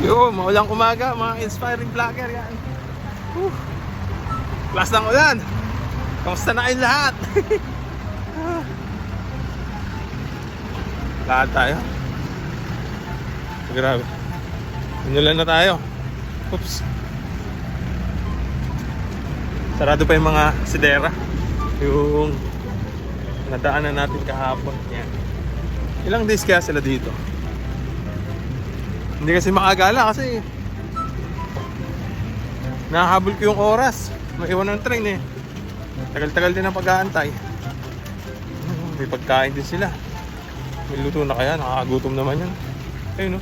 Yo, maulang umaga, mga inspiring vlogger yan. Plus ng ulan. Kamusta na kayong lahat? Lahat tayo. Grabe. Inulan na tayo. Oops. Sarado pa yung mga sidera. Yung nadaanan natin kahapon. Yan. Ilang days kaya sila dito? Hindi kasi makagala kasi nahabol ko yung oras. Maiwan ng train eh. Tagal-tagal din ang pag-aantay. May pagkain din sila. May luto na kaya, nakakagutom naman yan. Ayun no.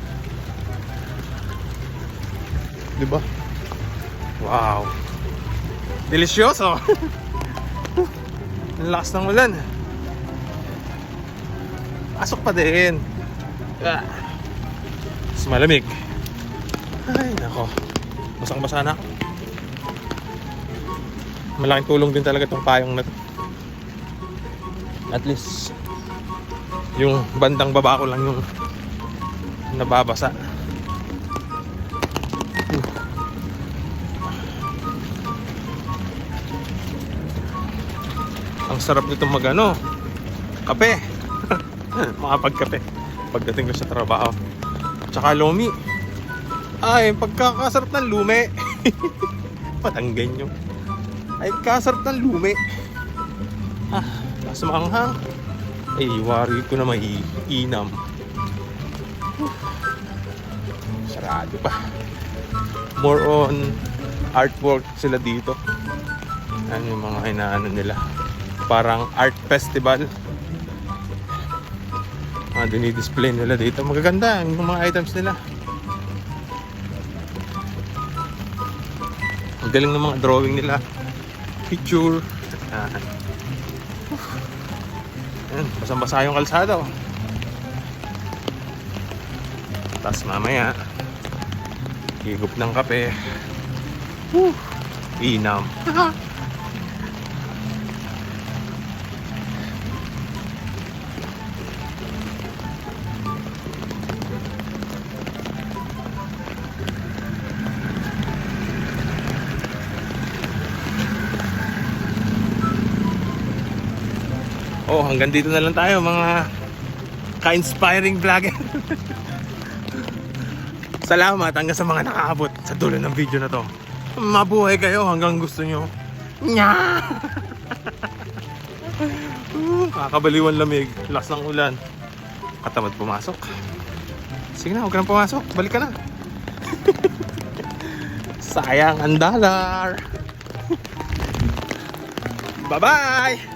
Diba? Wow. Delisyoso. Ang lakas ng ulan. Pasok pa din. Mas malamig. Ay nako. Basang-basa na ako. Malaking tulong din talaga itong payong na to. At least yung bandang baba ko lang yung nababasa. Ang sarap nito magano, kape. Makapagkape pagdating ko sa trabaho. Tsaka lomi. Ay, pagkakasarap ng lume. Patanggan nyo. Ay, kasarap ng lume. Mas maanghang. Ay, wari ko na maiinam. Sarado pa. More on artwork sila dito. Ano yung mga inaano nila? Parang art festival. Dinidisplay nila dito. Magaganda yung mga items nila. Ang galing ng mga drawing nila. Picture. Ayan, basang-basa yung kalsada oh. Tapos mamaya higop ng kape. Inam. Oh, hanggang dito na lang tayo mga ka-inspiring vlogger. Salamat hanggang sa mga nakaabot sa dulo ng video na to. Mabuhay kayo hanggang gusto nyo. Nya! Kakabaliwan lamig, lakas ng ulan. Katamad pumasok. Sige na, huwag ka nang pumasok. Balik ka na. Sayang ang dollar. Bye-bye!